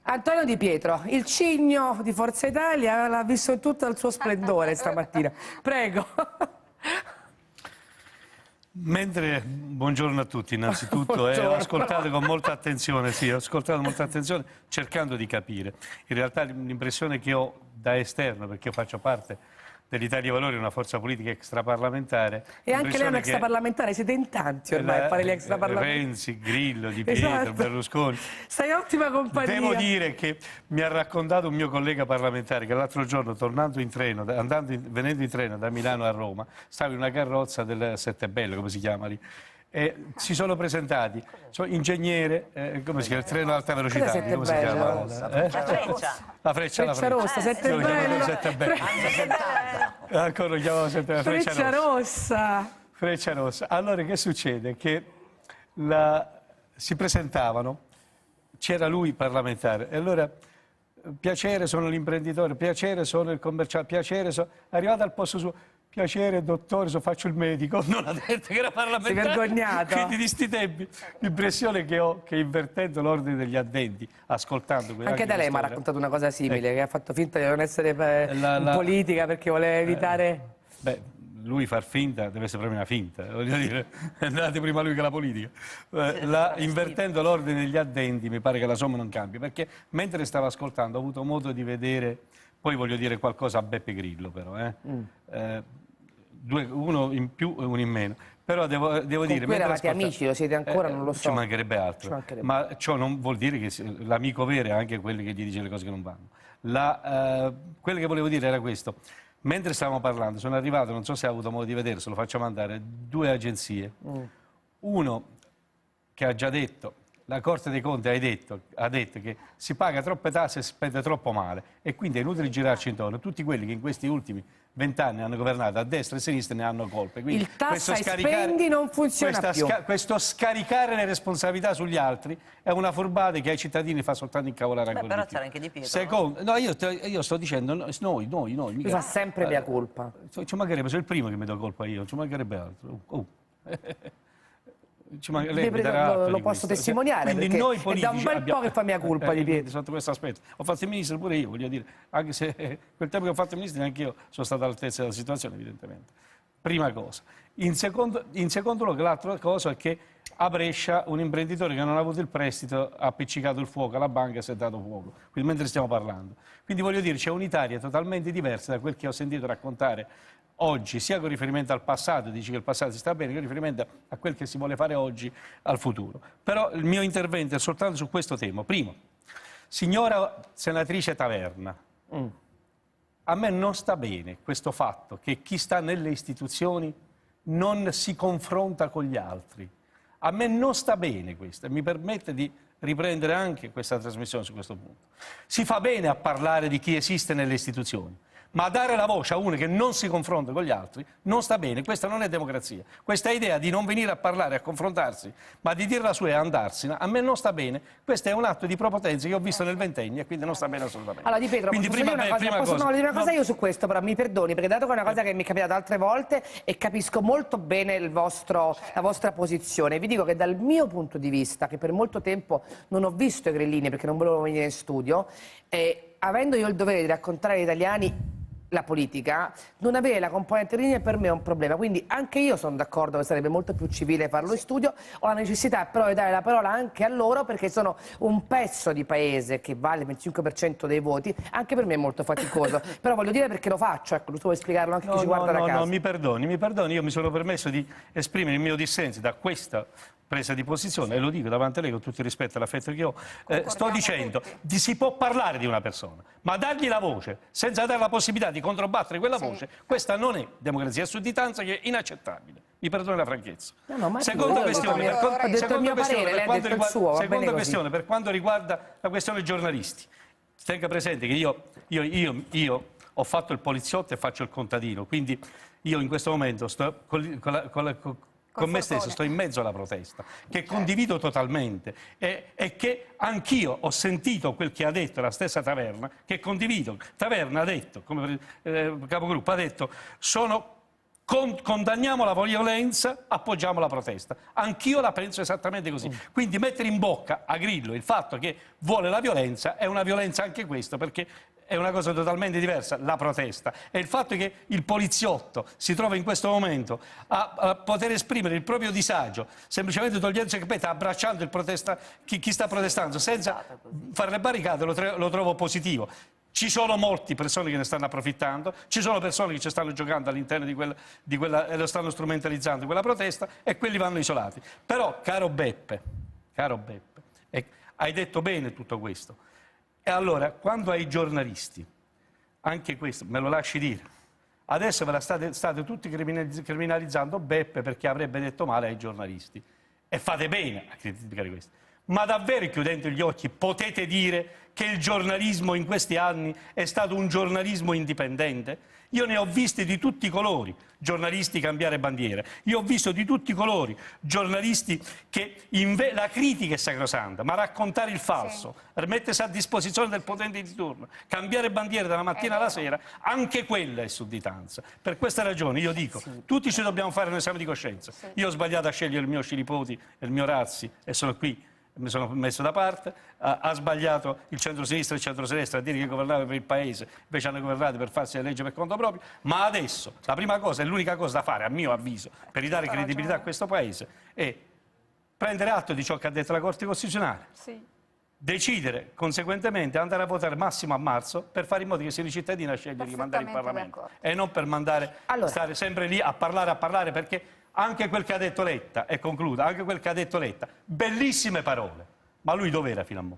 Antonio Di Pietro, il cigno di Forza Italia, l'ha visto in tutto il suo splendore stamattina. Prego. Buongiorno a tutti innanzitutto, ho ascoltato con molta attenzione, sì, ho ascoltato con molta attenzione cercando di capire. In realtà l'impressione che ho da esterno, perché io faccio parte dell'Italia dei Valori, una forza politica extraparlamentare. E anche lei è un extraparlamentare, siete in tanti ormai a fare gli extraparlamentari. Renzi, Grillo, Di Pietro, esatto. Berlusconi. Stai ottima compagnia. Devo dire che mi ha raccontato un mio collega parlamentare che l'altro giorno, tornando in treno, venendo in treno da Milano a Roma, stava in una carrozza del Settebello, come si chiama lì, e si sono presentati, ingegnere, come si chiama, il treno ad alta velocità, come si chiama? La Freccia Rossa, Settebello. Ancora lo chiamavo sempre Freccia Rossa. Freccia Rossa. Allora che succede? Che si presentavano, c'era lui parlamentare, e allora piacere sono l'imprenditore, piacere sono il commerciale, piacere sono... Arrivato al posto suo, piacere dottore, faccio il medico, non ha detto che era parlamentare. Sei vergognato? Quindi di sti tempi l'impressione che ho, che invertendo l'ordine degli addenti, ascoltando... Anche da lei mi ha raccontato una cosa simile, che ha fatto finta di non essere in politica perché voleva evitare... Lui far finta deve essere proprio una finta, voglio dire, è andato prima lui che la politica. Invertendo l'ordine degli addenti mi pare che la somma non cambi, perché mentre stavo ascoltando ho avuto modo di vedere, poi voglio dire qualcosa a Beppe Grillo però, uno in più e uno in meno. Però devo dire... Voi eravate amici, lo siete ancora, non lo so. Ci mancherebbe altro, ma ciò non vuol dire che l'amico vero è anche quello che gli dice le cose che non vanno. Quello che volevo dire era questo. Mentre stavamo parlando sono arrivato, non so se ha avuto modo di vedere, se lo faccio mandare, 2 agenzie. Uno che ha già detto, la Corte dei Conti ha detto che si paga troppe tasse e si spende troppo male e quindi è inutile girarci intorno. Tutti quelli che in questi ultimi 20 anni hanno governato a destra e a sinistra ne hanno colpe. Quindi il tassa e spendi non funziona più. Questo scaricare le responsabilità sugli altri è una furbata che ai cittadini fa soltanto incavolare ancora però di più. c'era anche Di Pietro. Secondo, no, io sto dicendo noi. Mi fa sempre mia colpa. Ci mancherebbe, sono il primo che mi do colpa io, ci mancherebbe altro. Lei mi darà atto lo posso testimoniare, quindi perché noi è da un bel po' che fa mia colpa Di Pietro. Sotto questo aspetto ho fatto il ministro pure io, voglio dire, anche se quel tempo che ho fatto il ministro neanche io sono stato all'altezza della situazione, evidentemente. Prima cosa. In secondo luogo, l'altra cosa è che a Brescia un imprenditore che non ha avuto il prestito ha appiccicato il fuoco alla banca e si è dato fuoco, quindi mentre stiamo parlando. Quindi voglio dire, c'è un'Italia totalmente diversa da quel che ho sentito raccontare oggi, sia con riferimento al passato, dici che il passato si sta bene, che con riferimento a quel che si vuole fare oggi al futuro. Però il mio intervento è soltanto su questo tema. Primo, signora senatrice Taverna, a me non sta bene questo fatto che chi sta nelle istituzioni non si confronta con gli altri. A me non sta bene questo e mi permette di riprendere anche questa trasmissione su questo punto. Si fa bene a parlare di chi esiste nelle istituzioni, ma a dare la voce a uno che non si confronta con gli altri non sta bene. Questa non è democrazia. Questa idea di non venire a parlare, a confrontarsi, ma di dire la sua e andarsene, a me non sta bene. Questo è un atto di prepotenza che ho visto nel ventennio e quindi non sta bene assolutamente. Allora Di Pietro, posso dire una cosa io su questo, però mi perdoni, perché dato che è una cosa che mi è capitata altre volte e capisco molto bene la vostra posizione, vi dico che dal mio punto di vista, che per molto tempo non ho visto i grillini perché non volevo venire in studio, avendo io il dovere di raccontare agli italiani la politica, non avere la componente linea per me è un problema, quindi anche io sono d'accordo che sarebbe molto più civile farlo in studio, ho la necessità però di dare la parola anche a loro perché sono un pezzo di paese che vale il 25% dei voti, anche per me è molto faticoso, però voglio dire perché lo faccio, ecco, tu vuoi spiegarlo anche a chi ci guarda da casa. No, mi perdoni, io mi sono permesso di esprimere il mio dissenso da questa presa di posizione e lo dico davanti a lei con tutto il rispetto e l'affetto che ho, sto dicendo, si può parlare di una persona, ma dargli la voce senza dare la possibilità di controbattere quella voce, questa non è democrazia, è sudditanza che è inaccettabile. Mi perdoni la franchezza. Seconda questione, per quanto riguarda la questione giornalisti, tenga presente che io ho fatto il poliziotto e faccio il contadino, quindi io in questo momento sto con me stesso, sto in mezzo alla protesta, che condivido totalmente e che anch'io ho sentito quel che ha detto la stessa Taverna, che condivido. Taverna ha detto, come capogruppo, ha detto, sono condanniamo la violenza, appoggiamo la protesta. Anch'io la penso esattamente così. Quindi mettere in bocca a Grillo il fatto che vuole la violenza è una violenza anche questo, perché è una cosa totalmente diversa, la protesta. E il fatto che il poliziotto si trova in questo momento a poter esprimere il proprio disagio, semplicemente togliendosi il cappello, abbracciando chi sta protestando, senza fare le barricate, lo trovo positivo. Ci sono molte persone che ne stanno approfittando, ci sono persone che ci stanno giocando all'interno di quella e lo stanno strumentalizzando quella protesta, e quelli vanno isolati. Però, caro Beppe, hai detto bene tutto questo. E allora, quando ai giornalisti, anche questo, me lo lasci dire, adesso ve la state tutti criminalizzando Beppe perché avrebbe detto male ai giornalisti. E fate bene a criticare questo. Ma davvero, chiudendo gli occhi, potete dire che il giornalismo in questi anni è stato un giornalismo indipendente? Io ne ho visti di tutti i colori, giornalisti cambiare bandiera. Io ho visto di tutti i colori giornalisti che la critica è sacrosanta, ma raccontare il falso, mettersi a disposizione del potente di turno, cambiare bandiera dalla mattina alla sera, anche quella è sudditanza. Per questa ragione io dico, tutti ci dobbiamo fare un esame di coscienza. Io ho sbagliato a scegliere il mio Scilipoti e il mio Razzi e sono qui. Mi sono messo da parte, ha sbagliato il centro-sinistra e il centro-sinistra a dire che governava per il Paese, invece hanno governato per farsi le leggi per conto proprio, ma adesso la prima cosa e l'unica cosa da fare, a mio avviso, per ridare credibilità a questo Paese, è prendere atto di ciò che ha detto la Corte Costituzionale, decidere conseguentemente andare a votare massimo a marzo per fare in modo che siano i cittadini a scegliere di mandare in Parlamento e non per stare sempre lì a parlare, perché anche quel che ha detto Letta, e concludo, anche quel che ha detto Letta, bellissime parole, ma lui dov'era fino a mo'?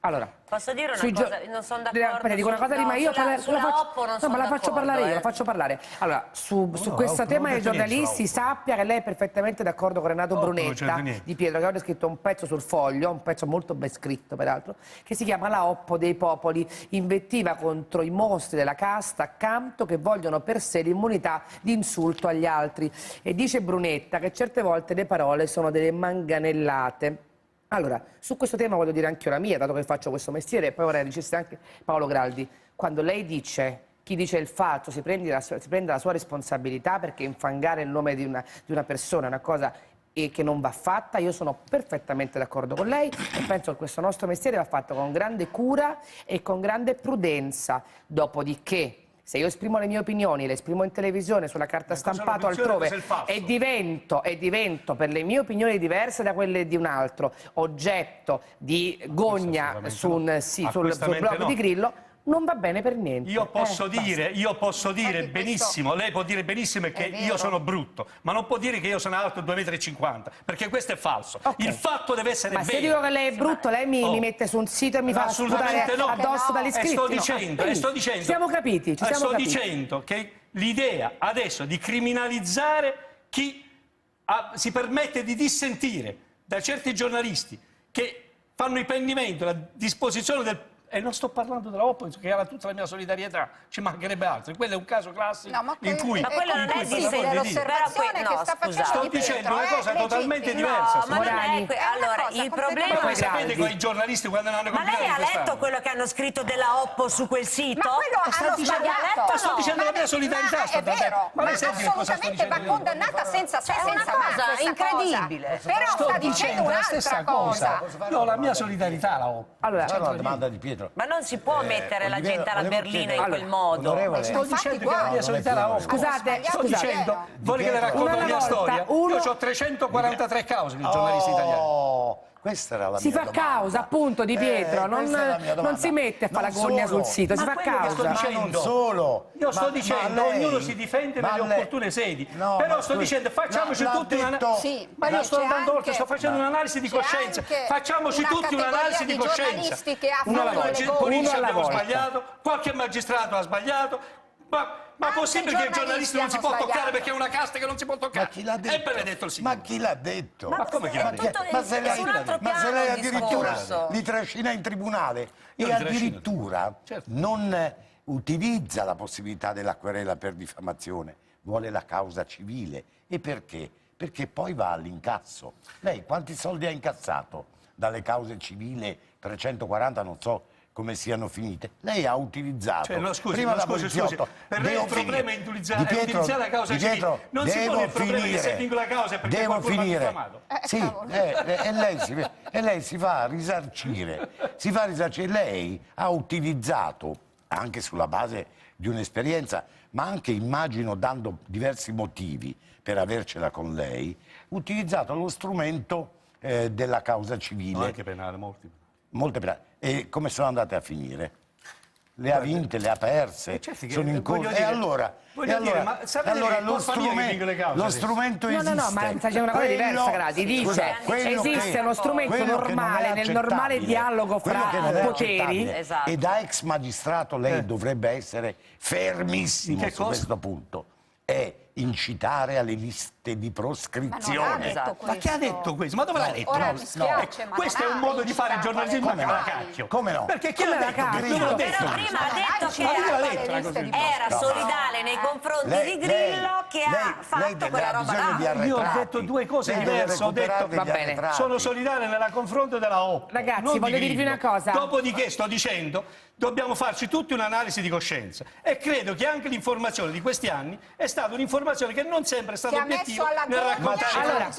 Allora, posso dire una cosa? Non sono d'accordo. Dico una cosa prima, io la faccio parlare io, la faccio parlare. Allora, su questo tema dei giornalisti, sappia che lei è perfettamente d'accordo con Renato Brunetta di Pietro, che oggi ha scritto un pezzo sul Foglio, un pezzo molto ben scritto peraltro, che si chiama La Oppo dei popoli, invettiva contro i mostri della casta accanto che vogliono per sé l'immunità di insulto agli altri. E dice Brunetta che certe volte le parole sono delle manganellate. Allora, su questo tema voglio dire anche io la mia, dato che faccio questo mestiere, e poi vorrei dicesse anche Paolo Graldi. Quando lei dice, chi dice il falso si prende la sua responsabilità, perché infangare il nome di una persona è una cosa che non va fatta, io sono perfettamente d'accordo con lei e penso che questo nostro mestiere va fatto con grande cura e con grande prudenza. Dopodiché, se io esprimo le mie opinioni, le esprimo in televisione, sulla carta stampata o altrove e divento per le mie opinioni diverse da quelle di un altro oggetto di gogna sul blog di Grillo, non va bene per niente. Io posso dire benissimo, lei può dire benissimo che io sono brutto, ma non può dire che io sono alto 2,50 m, perché questo è falso. Il fatto deve essere vero. Ma se dico che lei è brutto, lei mi mette su un sito e mi fa sputare addosso dagli iscritti? Sto dicendo, ci siamo capiti, sto dicendo che l'idea adesso di criminalizzare chi si permette di dissentire da certi giornalisti che fanno il pendimento a disposizione del... E non sto parlando della Oppo, che ha tutta la mia solidarietà, ci mancherebbe altro. Quello è un caso classico in cui... Ma quello non è l'osservazione che sta facendo sto dicendo una cosa totalmente diversa. Ma non è allora, il problema... Voi sapete con i giornalisti quando hanno combinato... Ma lei ha letto quello che hanno scritto della Oppo su quel sito? Ma quello hanno sbagliato. Sto dicendo la mia solidarietà. È vero, ma assolutamente va condannata senza se e senza ma. È incredibile. Però sta dicendo un'altra cosa. No, la mia solidarietà la Oppo. Allora, c'è una domanda di Pietro. Ma non si può mettere la gente alla berlina in quel modo. Sto dicendo che la mia solidarietà la Oppo. Scusate, sto dicendo, vuole che le racconto la mia storia? Io ho 343 cause di giornalisti italiani. Questa era la si mia fa domanda. causa appunto di Pietro, non si mette a fare la gogna sul sito, si fa causa. Ma non solo. Io sto dicendo, ognuno si difende nelle opportune sedi. Però sto dicendo, facciamoci tutti un'analisi. Ma io sto andando oltre, sto facendo un'analisi di coscienza. Facciamoci tutti un'analisi di coscienza. Uno alla volta. Politici abbiamo sbagliato, qualche magistrato ha sbagliato. Ma è possibile che il giornalista non si può toccare perché è una casta che non si può toccare? Ma chi l'ha detto? È benedetto il Signore. Ma chi l'ha detto? Ma come chi l'ha detto? Ma se lei addirittura li trascina in tribunale e addirittura non utilizza la possibilità della querela per diffamazione, vuole la causa civile. E perché? Perché poi va all'incasso. Lei quanti soldi ha incassato dalle cause civili? 340, non so come siano finite. Lei ha utilizzato Cioè, no, scusi, prima no, da scusi, poliziotto. per lei il problema è utilizzare la causa civile. Non si pone il problema che se fingo la causa è perché devo qualcuno mi ha finire. diffamato. Sì, e lei si fa risarcire. Lei ha utilizzato, anche sulla base di un'esperienza, ma anche immagino dando diversi motivi per avercela con lei, utilizzato lo strumento della causa civile. No, anche penale, Molte penali. E come sono andate a finire? Le ha vinte, le ha perse, sono in corso. E allora lo strumento No, esiste. ma sta dicendo una cosa diversa, Gradi. Dice, esiste uno strumento normale, nel normale dialogo fra poteri. Esatto. E da ex magistrato lei dovrebbe essere fermissimo su questo punto. È incitare alle liste di proscrizione. Ma chi ha detto questo? Ma dove l'ha detto? Ora mi spiace, ma questo è un modo di fare giornalismo Come no? alla cacchio. Come no? Perché chi l'ha detto? Grillo? L'ho Però detto. prima ha detto che era solidale nei confronti di Grillo che ha fatto quella roba là. Io ho detto due cose diverse. Ho detto, va bene, sono solidale nella confronto della O. Ragazzi, voglio dirvi una cosa. Dopodiché sto dicendo, dobbiamo farci tutti un'analisi di coscienza. E credo che anche l'informazione di questi anni è stata un'informazione che non sempre è stata Che ha obiettiva messo alla nel gogna raccontare. Allora,